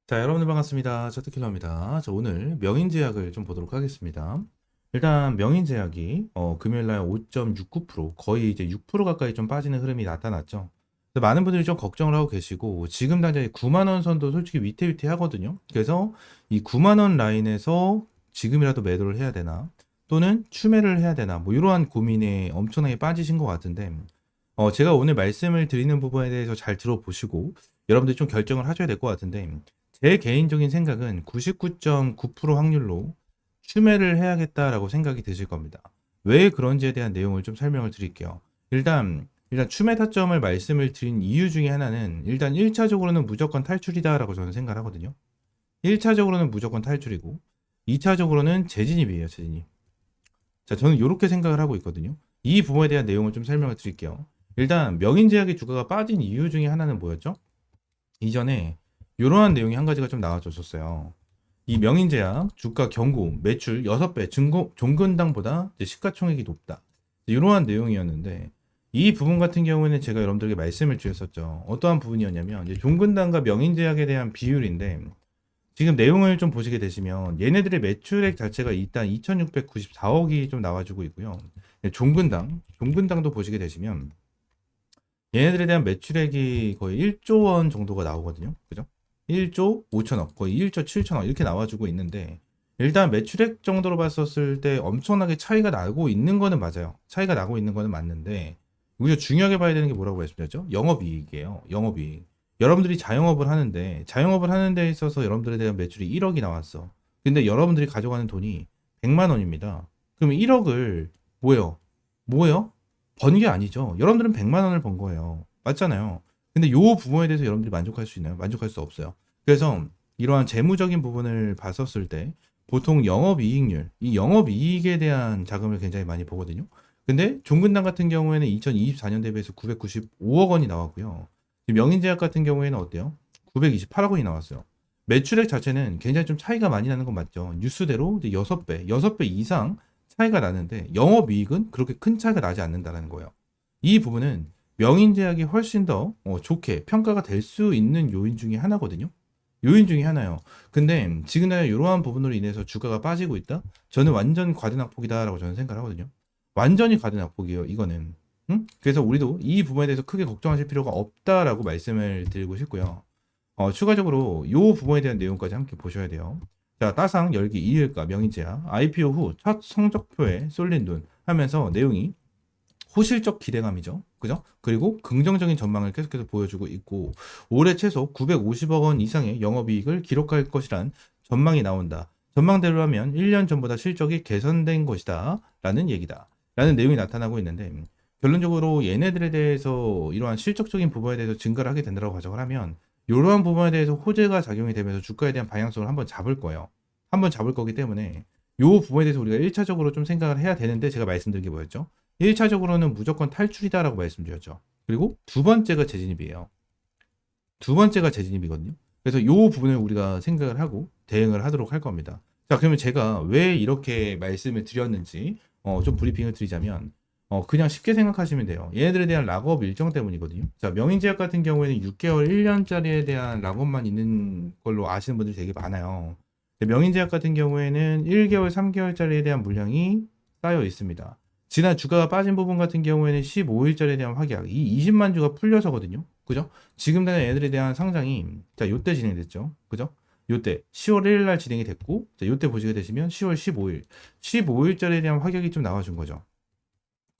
자, 여러분들 반갑습니다. 차트킬러입니다. 자, 오늘 명인제약을 좀 보도록 하겠습니다. 일단 명인제약이 금요일날 5.69% 거의 이제 6% 가까이 좀 빠지는 흐름이 나타났죠. 근데 많은 분들이 좀 걱정을 하고 계시고 지금 당장 9만 원 선도 솔직히 위태위태하거든요. 그래서 이 9만 원 라인에서 지금이라도 매도를 해야 되나 또는 추매를 해야 되나 뭐 이러한 고민에 엄청나게 빠지신 것 같은데 제가 오늘 말씀을 드리는 부분에 대해서 잘 들어보시고 여러분들이 좀 결정을 하셔야 될 것 같은데 제 개인적인 생각은 99.9% 확률로 추매를 해야겠다라고 생각이 드실 겁니다. 왜 그런지에 대한 내용을 좀 설명을 드릴게요. 일단 추매 타점을 말씀을 드린 이유 중에 하나는 일단 1차적으로는 무조건 탈출이다라고 저는 생각을 하거든요. 1차적으로는 무조건 탈출이고 2차적으로는 재진입이에요, 재진입. 자, 저는 이렇게 생각을 하고 있거든요. 이 부분에 대한 내용을 좀 설명을 드릴게요. 일단 명인제약의 주가가 빠진 이유 중에 하나는 뭐였죠? 이전에 이러한 내용이 한 가지가 좀 나와줬었어요. 이 명인제약 주가 경고 매출 6배 종근당보다 시가총액이 높다. 이러한 내용이었는데 이 부분 같은 경우에는 제가 여러분들에게 말씀을 드렸었죠. 어떠한 부분이었냐면 이제 종근당과 명인제약에 대한 비율인데 지금 내용을 좀 보시게 되시면 얘네들의 매출액 자체가 일단 2694억이 좀 나와주고 있고요. 종근당도 보시게 되시면 얘네들에 대한 매출액이 거의 1조 원 정도가 나오거든요. 그죠? 1조 5천억, 거의 1조 7천억 이렇게 나와주고 있는데 일단 매출액 정도로 봤었을 때 엄청나게 차이가 나고 있는 거는 맞아요. 차이가 나고 있는 거는 맞는데 우리가 중요하게 봐야 되는 게 뭐라고 말씀드렸죠? 영업이익이에요. 영업이익. 여러분들이 자영업을 하는 데 있어서 여러분들에 대한 매출이 1억이 나왔어. 근데 여러분들이 가져가는 돈이 100만 원입니다. 그럼 1억을 뭐예요? 번 게 아니죠. 여러분들은 100만 원을 번 거예요. 맞잖아요. 근데 요 부분에 대해서 여러분들이 만족할 수 있나요? 만족할 수 없어요. 그래서 이러한 재무적인 부분을 봤었을 때 보통 영업이익률, 이 영업이익에 대한 자금을 굉장히 많이 보거든요. 근데 종근당 같은 경우에는 2024년 대비해서 995억 원이 나왔고요. 명인제약 같은 경우에는 어때요? 928억 원이 나왔어요. 매출액 자체는 굉장히 좀 차이가 많이 나는 건 맞죠. 뉴스대로 이제 6배 이상 차이가 나는데 영업이익은 그렇게 큰 차이가 나지 않는다는 거예요. 이 부분은 명인제약이 훨씬 더 좋게 평가가 될 수 있는 요인 중에 하나거든요. 요인 중에 하나요. 근데 지금 이러한 부분으로 인해서 주가가 빠지고 있다? 저는 완전 과대낙폭이다라고 저는 생각을 하거든요. 완전히 과대낙폭이에요, 이거는. 응? 그래서 우리도 이 부분에 대해서 크게 걱정하실 필요가 없다라고 말씀을 드리고 싶고요. 추가적으로 이 부분에 대한 내용까지 함께 보셔야 돼요. 자, 따상 열기 2일가 명인제약 IPO 후 첫 성적표에 쏠린 돈 하면서 내용이 호실적 기대감이죠. 그죠? 그리고 긍정적인 전망을 계속해서 보여주고 있고 올해 최소 950억 원 이상의 영업이익을 기록할 것이란 전망이 나온다. 전망대로라면 1년 전보다 실적이 개선된 것이다. 라는 얘기다. 라는 내용이 나타나고 있는데 결론적으로 얘네들에 대해서 이러한 실적적인 부분에 대해서 증가를 하게 된다고 가정을 하면 이러한 부분에 대해서 호재가 작용이 되면서 주가에 대한 방향성을 한번 잡을 거예요. 한번 잡을 거기 때문에 이 부분에 대해서 우리가 1차적으로 좀 생각을 해야 되는데 제가 말씀드린 게 뭐였죠? 1차적으로는 무조건 탈출이다라고 말씀드렸죠. 그리고 두 번째가 재진입이에요. 두 번째가 재진입이거든요. 그래서 이 부분을 우리가 생각을 하고 대응을 하도록 할 겁니다. 자, 그러면 제가 왜 이렇게 말씀을 드렸는지 좀 브리핑을 드리자면 그냥 쉽게 생각하시면 돼요. 얘네들에 대한 락업 일정 때문이거든요. 자, 명인제약 같은 경우에는 6개월, 1년짜리에 대한 락업만 있는 걸로 아시는 분들이 되게 많아요. 명인제약 같은 경우에는 1개월, 3개월짜리에 대한 물량이 쌓여 있습니다. 지난 주가가 빠진 부분 같은 경우에는 15일짜리에 대한 확약, 이 20만 주가 풀려서거든요. 그죠? 지금 되는 애들에 대한 상장이 자, 요때 진행됐죠. 그죠? 요때 10월 1일 날 진행이 됐고, 자, 요때 보시게 되시면 10월 15일, 15일짜리에 대한 확약이 좀 나와준 거죠.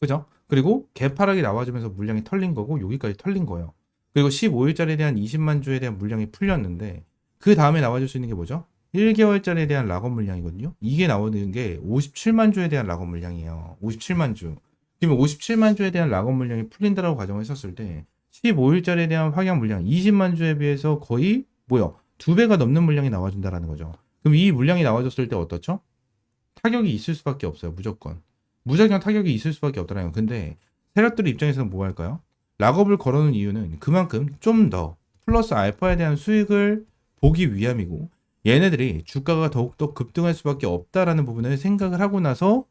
그죠? 그리고 개파락이 나와주면서 물량이 털린 거고, 여기까지 털린 거예요. 그리고 15일짜리에 대한 20만 주에 대한 물량이 풀렸는데, 그 다음에 나와줄 수 있는 게 뭐죠? 1개월짜리에 대한 락업 물량이거든요. 이게 나오는 게 57만 주에 대한 락업 물량이에요. 57만 주. 그러면 57만 주에 대한 락업 물량이 풀린다라고 가정을 했었을 때 15일짜리에 대한 확약 물량 20만 주에 비해서 거의 두 배가 넘는 물량이 나와준다라는 거죠. 그럼 이 물량이 나와줬을 때 어떻죠? 타격이 있을 수밖에 없어요. 무조건. 무작정 타격이 있을 수밖에 없더라고요. 근데 세력들 입장에서는 뭐 할까요? 락업을 걸어놓은 이유는 그만큼 좀 더 플러스 알파에 대한 수익을 보기 위함이고 얘네들이 주가가 더욱더 급등할 수밖에 없다라는 부분을 생각을 하고 나서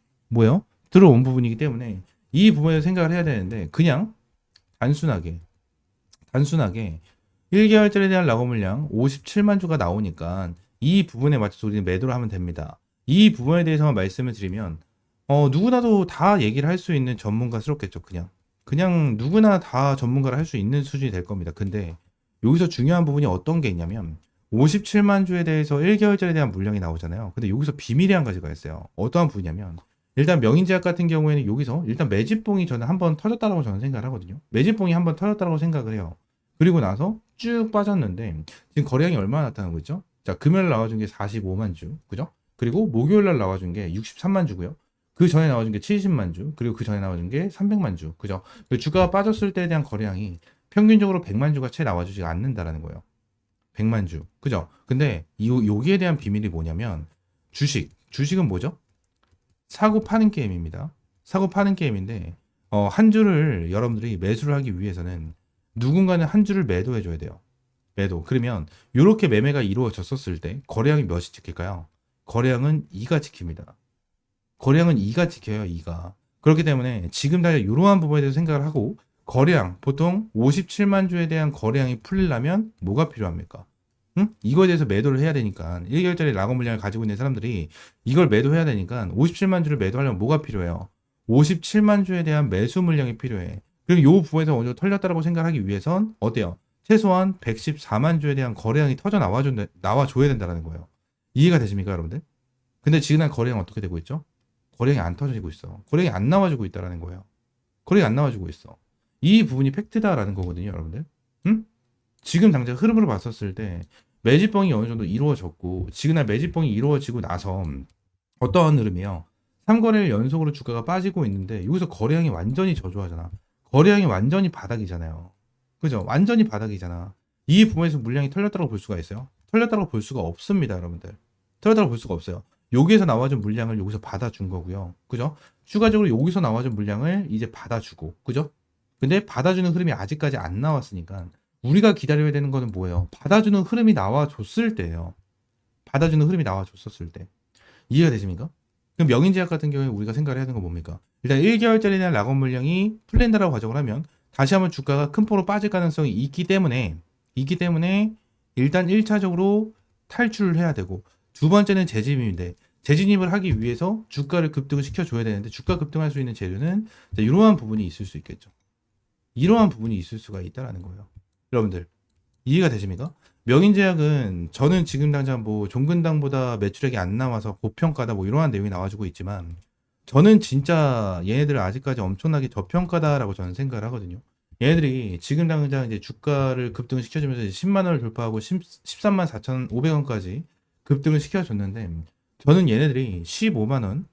들어온 부분이기 때문에 이 부분에서 생각을 해야 되는데 그냥 단순하게 1개월짜리에 대한 락업 물량 57만 주가 나오니까 이 부분에 맞춰서 우리는 매도를 하면 됩니다. 이 부분에 대해서만 말씀을 드리면 누구나도 다 얘기를 할 수 있는 전문가스럽겠죠. 그냥 누구나 다 전문가를 할 수 있는 수준이 될 겁니다. 근데 여기서 중요한 부분이 어떤 게 있냐면 57만 주에 대해서 1개월짜리에 대한 물량이 나오잖아요. 근데 여기서 비밀이 한 가지가 있어요. 어떠한 부분이냐면 일단 명인제약 같은 경우에는 여기서 일단 매집봉이 저는 한번 터졌다라고 저는 생각을 하거든요. 매집봉이 한번 터졌다라고 생각을 해요. 그리고 나서 쭉 빠졌는데 지금 거래량이 얼마나 나타나고 있죠? 자, 금요일 나와준 게 45만 주, 그죠? 그리고 목요일 날 나와준 게 63만 주고요. 그 전에 나와준 게 70만 주, 그리고 그 전에 나와준 게 300만 주, 그죠? 그 주가가 빠졌을 때에 대한 거래량이 평균적으로 100만 주가 채 나와주지 않는다라는 거예요. 100만 주, 그죠? 근데 여기에 대한 비밀이 뭐냐면 주식은 뭐죠? 사고 파는 게임입니다. 사고 파는 게임인데 한 주를 여러분들이 매수를 하기 위해서는 누군가는 한 주를 매도해 줘야 돼요. 매도. 그러면 이렇게 매매가 이루어졌었을 때 거래량이 몇이 찍힐까요? 거래량은 2가 찍힙니다. 거래량은 2가 지켜요, 2가. 그렇기 때문에 지금 다 이러한 부분에 대해서 생각을 하고 거래량, 보통 57만 주에 대한 거래량이 풀리려면 뭐가 필요합니까? 응? 이거에 대해서 매도를 해야 되니까 1개월짜리 락업 물량을 가지고 있는 사람들이 이걸 매도해야 되니까 57만 주를 매도하려면 뭐가 필요해요? 57만 주에 대한 매수 물량이 필요해. 그리고 이 부분에서 어느 정도 털렸다고 생각하기 위해선 어때요? 최소한 114만 주에 대한 거래량이 나와줘야 된다는 거예요. 이해가 되십니까, 여러분들? 근데 지금 거래량 어떻게 되고 있죠? 거래량이 안 터지고 있어. 거래량이 안 나와주고 있다라는 거예요. 거래량이 안 나와주고 있어. 이 부분이 팩트다라는 거거든요, 여러분들. 응? 지금 당장 흐름으로 봤었을 때 매집봉이 어느 정도 이루어졌고 지금 매집봉이 이루어지고 나서 어떠한 흐름이요? 3거래일 연속으로 주가가 빠지고 있는데 여기서 거래량이 완전히 저조하잖아. 거래량이 완전히 바닥이잖아요. 그죠? 완전히 바닥이잖아. 이 부분에서 물량이 털렸다고 볼 수가 있어요? 털렸다고 볼 수가 없습니다, 여러분들. 털렸다고 볼 수가 없어요. 여기에서 나와준 물량을 여기서 받아준 거고요. 그죠? 추가적으로 여기서 나와준 물량을 이제 받아주고, 그죠? 근데 받아주는 흐름이 아직까지 안 나왔으니까 우리가 기다려야 되는 거는 뭐예요? 받아주는 흐름이 나와줬을 때예요. 받아주는 흐름이 나와줬었을 때. 이해가 되십니까? 그럼 명인제약 같은 경우에 우리가 생각을 해야 되는 건 뭡니까? 일단 1개월짜리에 대한 락업 물량이 풀린다라고 가정을 하면 다시 한번 주가가 큰 폭으로 빠질 가능성이 있기 때문에 일단 1차적으로 탈출을 해야 되고 두 번째는 재진입인데 재진입을 하기 위해서 주가를 급등을 시켜줘야 되는데 주가 급등할 수 있는 재료는 이러한 부분이 있을 수 있겠죠. 이러한 부분이 있을 수가 있다라는 거예요. 여러분들 이해가 되십니까? 명인제약은 저는 지금 당장 뭐 종근당보다 매출액이 안 나와서 고평가다 뭐 이러한 내용이 나와주고 있지만 저는 진짜 얘네들을 아직까지 엄청나게 저평가다라고 저는 생각을 하거든요. 얘네들이 지금 당장 이제 주가를 급등을 시켜주면서 이제 10만 원을 돌파하고 13만 4,500원까지 급등을 시켜줬는데 저는 얘네들이 15만 원,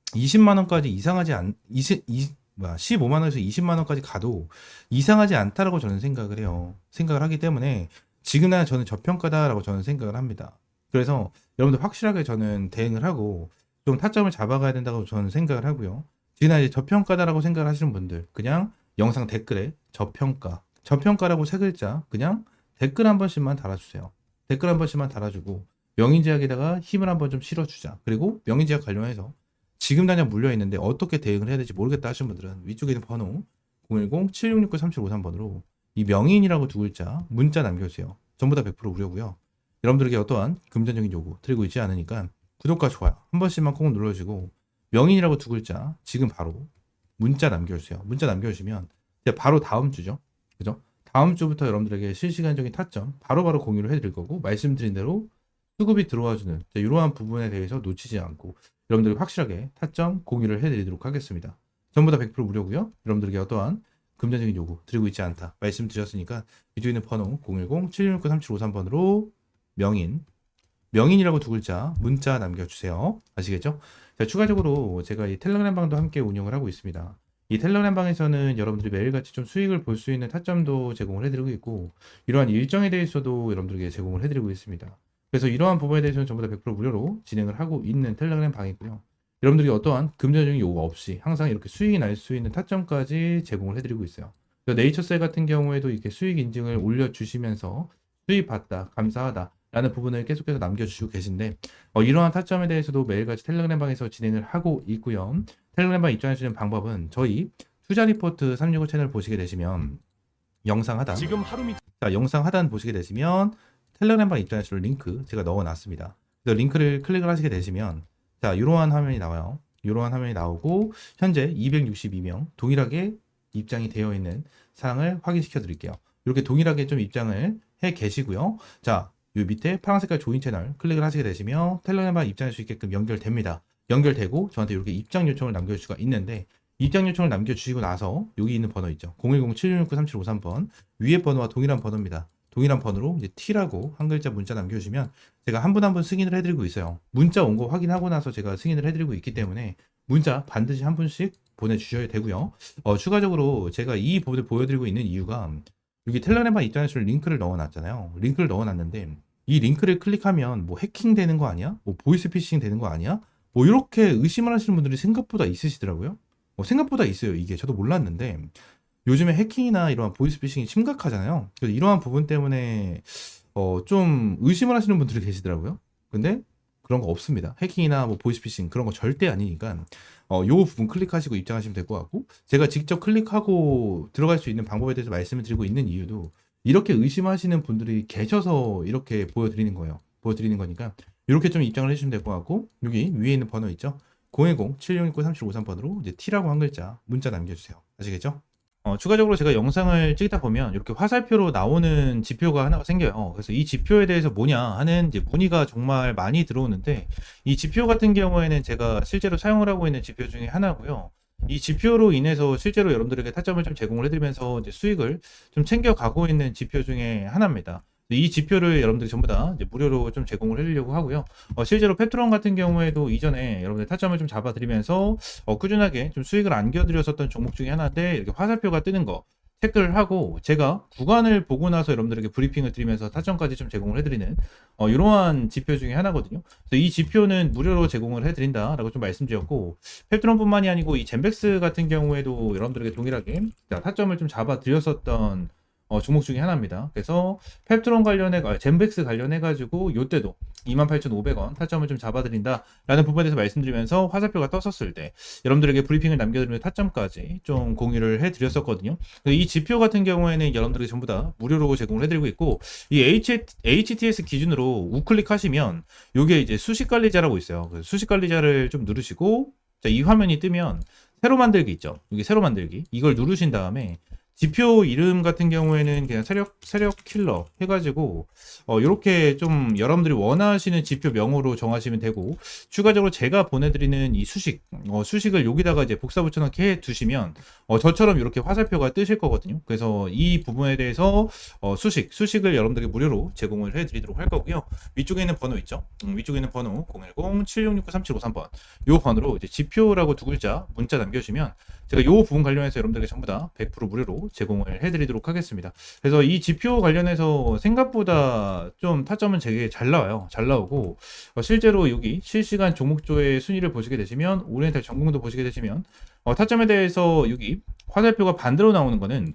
20만 원까지 이상하지 않, 15만 원에서 20만 원까지 가도 이상하지 않다라고 저는 생각을 해요. 생각을 하기 때문에 지금은 저는 저평가다라고 저는 생각을 합니다. 그래서 여러분들 확실하게 저는 대응을 하고 좀 타점을 잡아가야 된다고 저는 생각을 하고요. 지금 이제 저평가다라고 생각을 하시는 분들 그냥 영상 댓글에 저평가라고 세 글자 그냥 댓글 한 번씩만 달아주세요. 댓글 한 번씩만 달아주고 명인제약에다가 힘을 한번 좀 실어주자. 그리고 명인제약 관련해서 지금 당장 물려있는데 어떻게 대응을 해야 될지 모르겠다 하시는 분들은 위쪽에 있는 번호 010-7669-3753번으로 이 명인이라고 두 글자 문자 남겨주세요. 전부 다 100% 무료고요. 여러분들에게 어떠한 금전적인 요구 드리고 있지 않으니까 구독과 좋아요 한 번씩만 꼭 눌러주시고 명인이라고 두 글자 지금 바로 문자 남겨주세요. 문자 남겨주시면 이제 바로 다음 주죠. 그죠? 다음 주부터 여러분들에게 실시간적인 타점 바로바로 공유를 해드릴 거고 말씀드린 대로 수급이 들어와주는 이러한 부분에 대해서 놓치지 않고 여러분들이 확실하게 타점 공유를 해드리도록 하겠습니다. 전부 다 100% 무료고요. 여러분들에게 어떠한 금전적인 요구 드리고 있지 않다 말씀드렸으니까 위쪽에 있는 번호 010-769-3753번으로 명인이라고 두 글자 문자 남겨주세요. 아시겠죠? 자, 추가적으로 제가 이 텔레그램 방도 함께 운영을 하고 있습니다. 이 텔레그램 방에서는 여러분들이 매일같이 좀 수익을 볼 수 있는 타점도 제공을 해드리고 있고 이러한 일정에 대해서도 여러분들에게 제공을 해드리고 있습니다. 그래서 이러한 부분에 대해서는 전부 다 100% 무료로 진행을 하고 있는 텔레그램 방이고요. 여러분들이 어떠한 금전적인 요구 없이 항상 이렇게 수익이 날 수 있는 타점까지 제공을 해드리고 있어요. 네이처셀 같은 경우에도 이렇게 수익 인증을 올려주시면서 수익 봤다, 감사하다 라는 부분을 계속해서 남겨주시고 계신데 이러한 타점에 대해서도 매일같이 텔레그램 방에서 진행을 하고 있고요. 텔레그램 방 입장하시는 방법은 저희 투자 리포트 365 채널 보시게 되시면 영상 하단. 지금 하루 밑 자, 영상 하단 보시게 되시면 텔레그램방 입장하실 링크 제가 넣어놨습니다. 그래서 링크를 클릭을 하시게 되시면 자, 이러한 화면이 나와요. 이러한 화면이 나오고 현재 262명 동일하게 입장이 되어 있는 사항을 확인시켜 드릴게요. 이렇게 동일하게 좀 입장을 해 계시고요. 자, 요 밑에 파란 색깔 조인 채널 클릭을 하시게 되시면 텔레그램방 입장할 수 있게끔 연결됩니다. 연결되고 저한테 이렇게 입장 요청을 남겨줄 수가 있는데 입장 요청을 남겨주시고 나서 여기 있는 번호 있죠. 010-7669-3753번 위에 번호와 동일한 번호입니다. 동일한 번호로 이제 T라고 한 글자 문자 남겨주시면 제가 한 분 한 분 승인을 해드리고 있어요. 문자 온 거 확인하고 나서 제가 승인을 해드리고 있기 때문에 문자 반드시 한 분씩 보내주셔야 되고요. 추가적으로 제가 이 부분을 보여드리고 있는 이유가 여기 텔레그램방 입장에서 링크를 넣어놨잖아요. 링크를 넣어놨는데 이 링크를 클릭하면 뭐 해킹 되는 거 아니야? 뭐 보이스피싱 되는 거 아니야? 뭐 이렇게 의심을 하시는 분들이 생각보다 있으시더라고요. 생각보다 있어요. 이게 저도 몰랐는데 요즘에 해킹이나 이러한 보이스피싱이 심각하잖아요. 그래서 이러한 부분 때문에 좀 의심을 하시는 분들이 계시더라고요. 근데 그런 거 없습니다. 해킹이나 뭐 보이스피싱 그런 거 절대 아니니까 요 부분 클릭하시고 입장하시면 될 것 같고 제가 직접 클릭하고 들어갈 수 있는 방법에 대해서 말씀을 드리고 있는 이유도 이렇게 의심하시는 분들이 계셔서 이렇게 보여드리는 거예요. 보여드리는 거니까 이렇게 좀 입장을 해주시면 될 것 같고 여기 위에 있는 번호 있죠? 010-7669-3753번으로 이제 T라고 한 글자 문자 남겨주세요. 아시겠죠? 추가적으로 제가 영상을 찍다 보면 이렇게 화살표로 나오는 지표가 하나가 생겨요. 그래서 이 지표에 대해서 뭐냐 하는 이제 문의가 정말 많이 들어오는데 이 지표 같은 경우에는 제가 실제로 사용을 하고 있는 지표 중에 하나고요. 이 지표로 인해서 실제로 여러분들에게 타점을 좀 제공을 해드리면서 이제 수익을 좀 챙겨가고 있는 지표 중에 하나입니다. 이 지표를 여러분들이 전부 다 이제 무료로 좀 제공을 해드리려고 하고요. 실제로 페트론 같은 경우에도 이전에 여러분들 타점을 좀 잡아드리면서 꾸준하게 좀 수익을 안겨드렸었던 종목 중에 하나인데 이렇게 화살표가 뜨는 거 체크를 하고 제가 구간을 보고 나서 여러분들에게 브리핑을 드리면서 타점까지 좀 제공을 해드리는 이러한 지표 중에 하나거든요. 그래서 이 지표는 무료로 제공을 해드린다라고 좀 말씀드렸고 페트론뿐만이 아니고 이 젠백스 같은 경우에도 여러분들에게 동일하게 타점을 좀 잡아드렸었던 종목 중에 하나입니다. 그래서 펩트론 관련해 젠백스 관련해 가지고 요때도 28,500원 타점을 좀 잡아드린다라는 부분에 대해서 말씀드리면서 화살표가 떴었을 때 여러분들에게 브리핑을 남겨드리면서 타점까지 좀 공유를 해드렸었거든요. 이 지표 같은 경우에는 여러분들에게 전부 다 무료로 제공을 해드리고 있고 이 HTS 기준으로 우클릭하시면 요게 이제 수식 관리자라고 있어요. 그래서 수식 관리자를 좀 누르시고 자, 이 화면이 뜨면 새로 만들기 있죠. 여기 새로 만들기 이걸 누르신 다음에 지표 이름 같은 경우에는 그냥 세력 킬러 해가지고 이렇게 좀 여러분들이 원하시는 지표명으로 정하시면 되고 추가적으로 제가 보내드리는 이 수식을 여기다가 이제 복사 붙여넣기 해 두시면 저처럼 이렇게 화살표가 뜨실 거거든요. 그래서 이 부분에 대해서 수식을 여러분들에게 무료로 제공을 해드리도록 할 거고요. 위쪽에 있는 번호 있죠. 위쪽에 있는 번호 010-7669-3753번 이 번호로 이제 지표라고 두 글자 문자 남겨주시면 제가 이 부분 관련해서 여러분들에게 전부 다 100% 무료로 제공을 해드리도록 하겠습니다. 그래서 이 지표 관련해서 생각보다 좀 타점은 되게 잘 나와요. 잘 나오고 실제로 여기 실시간 종목조의 순위를 보시게 되시면 오리엔탈 전공도 보시게 되시면 타점에 대해서 여기 화살표가 반대로 나오는 거는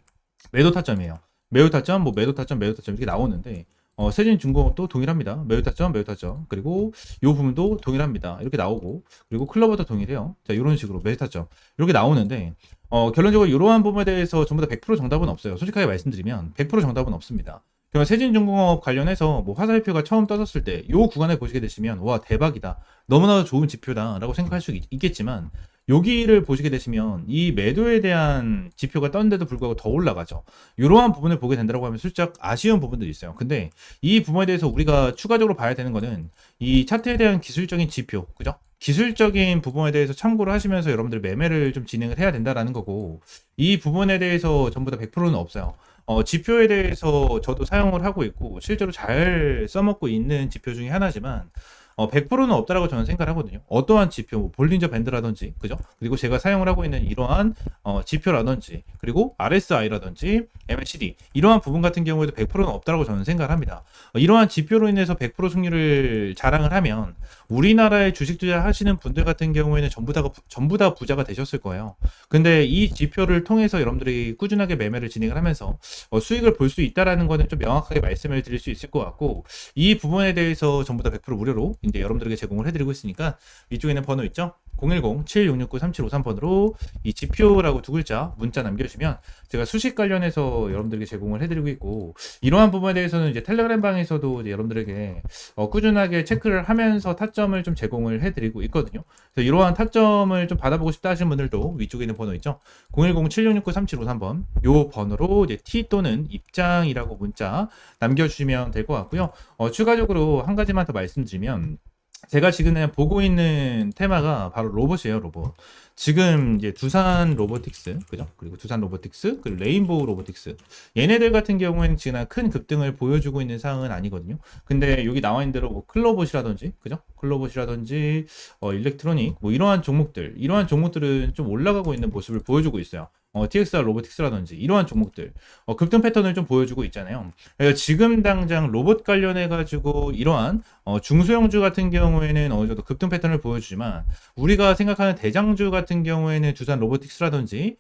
매도 타점이에요. 매도 타점, 뭐 매도 타점, 매도 타점 이렇게 나오는데 세진중공업도 동일합니다. 매도 타점, 매도 타점. 그리고 이 부분도 동일합니다. 이렇게 나오고 그리고 클로버도 동일해요. 자, 이런 식으로 매도 타점 이렇게 나오는데 결론적으로 이러한 부분에 대해서 전부 다 100% 정답은 없어요. 솔직하게 말씀드리면 100% 정답은 없습니다. 그럼 세진중공업 관련해서 뭐 화살표가 처음 떠졌을 때 이 구간을 보시게 되시면 와 대박이다. 너무나도 좋은 지표다라고 생각할 수 있겠지만 여기를 보시게 되시면 이 매도에 대한 지표가 떴는데도 불구하고 더 올라가죠. 이러한 부분을 보게 된다고 하면 살짝 아쉬운 부분도 있어요. 근데 이 부분에 대해서 우리가 추가적으로 봐야 되는 거는 이 차트에 대한 기술적인 지표, 그죠? 기술적인 부분에 대해서 참고를 하시면서 여러분들 매매를 좀 진행을 해야 된다라는 거고 이 부분에 대해서 전부 다 100%는 없어요. 지표에 대해서 저도 사용을 하고 있고 실제로 잘 써먹고 있는 지표 중에 하나지만 100%는 없다라고 저는 생각을 하거든요. 어떠한 지표, 뭐 볼린저 밴드라든지, 그죠? 그리고 제가 사용을 하고 있는 이러한 지표라든지, 그리고 RSI라든지, MACD 이러한 부분 같은 경우에도 100%는 없다라고 저는 생각을 합니다. 이러한 지표로 인해서 100% 승률을 자랑을 하면 우리나라에 주식 투자하시는 분들 같은 경우에는 전부 다 부자가 되셨을 거예요. 근데 이 지표를 통해서 여러분들이 꾸준하게 매매를 진행을 하면서 수익을 볼 수 있다라는 거는 좀 명확하게 말씀을 드릴 수 있을 것 같고 이 부분에 대해서 전부 다 100% 무료로 이제 여러분들에게 제공을 해드리고 있으니까 위쪽에 있는 번호 있죠? 010-7669-3753번으로 이 지표라고 두 글자 문자 남겨주시면 제가 수식 관련해서 여러분들에게 제공을 해드리고 있고, 이러한 부분에 대해서는 이제 텔레그램 방에서도 이제 여러분들에게 꾸준하게 체크를 하면서 타점을 좀 제공을 해드리고 있거든요. 그래서 이러한 타점을 좀 받아보고 싶다 하시는 분들도 위쪽에 있는 번호 있죠? 010-7669-3753번 요 번호로 이제 T 또는 입장이라고 문자 남겨주시면 될 것 같고요. 추가적으로 한 가지만 더 말씀드리면, 제가 지금 보고 있는 테마가 바로 로봇이에요, 로봇. 지금 이제 두산 로보틱스, 그죠? 그리고 두산 로보틱스, 그리고 레인보우 로보틱스. 얘네들 같은 경우에는 지금 큰 급등을 보여주고 있는 상황은 아니거든요. 근데 여기 나와 있는 대로 뭐 클로봇이라든지, 그죠? 클로봇이라든지, 일렉트로닉, 뭐 이러한 종목들은 좀 올라가고 있는 모습을 보여주고 있어요. TXR 로보틱스라든지 이러한 종목들 급등 패턴을 좀 보여주고 있잖아요. 그래서 지금 당장 로봇 관련해 가지고 이러한 중소형주 같은 경우에는 어느 정도 급등 패턴을 보여주지만, 우리가 생각하는 대장주 같은 경우에는 두산 로보틱스라든지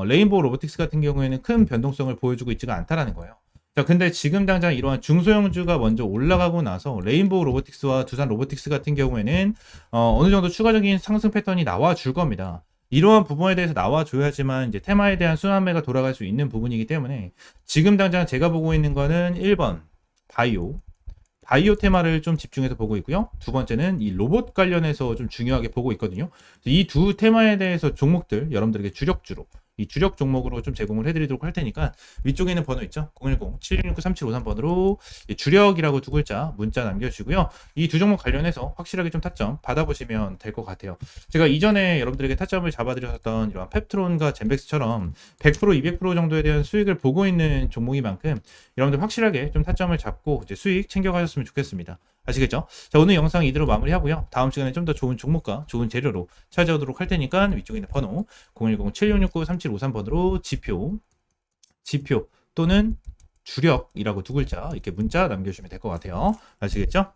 레인보우 로보틱스 같은 경우에는 큰 변동성을 보여주고 있지가 않다라는 거예요. 자, 근데 지금 당장 이러한 중소형주가 먼저 올라가고 나서 레인보우 로보틱스와 두산 로보틱스 같은 경우에는 어느 정도 추가적인 상승 패턴이 나와 줄 겁니다. 이러한 부분에 대해서 나와줘야지만 이제 테마에 대한 순환매가 돌아갈 수 있는 부분이기 때문에, 지금 당장 제가 보고 있는 거는 1번 바이오 테마를 좀 집중해서 보고 있고요. 두 번째는 이 로봇 관련해서 좀 중요하게 보고 있거든요. 이 두 테마에 대해서 종목들 여러분들에게 주력주로, 이 주력 종목으로 좀 제공을 해드리도록 할 테니까 위쪽에 있는 번호 있죠? 010-7669-3753번으로 주력이라고 두 글자 문자 남겨주시고요. 이 두 종목 관련해서 확실하게 좀 타점 받아보시면 될 것 같아요. 제가 이전에 여러분들에게 타점을 잡아드렸던 이런 펩트론과 젠백스처럼 100%, 200% 정도에 대한 수익을 보고 있는 종목인 만큼 여러분들 확실하게 좀 타점을 잡고 이제 수익 챙겨가셨으면 좋겠습니다. 아시겠죠? 자, 오늘 영상 이대로 마무리하고요. 다음 시간에 좀 더 좋은 종목과 좋은 재료로 찾아오도록 할 테니까 위쪽에 있는 번호 010-7669-3753번으로 지표 또는 주력이라고 두 글자 이렇게 문자 남겨주시면 될 것 같아요. 아시겠죠?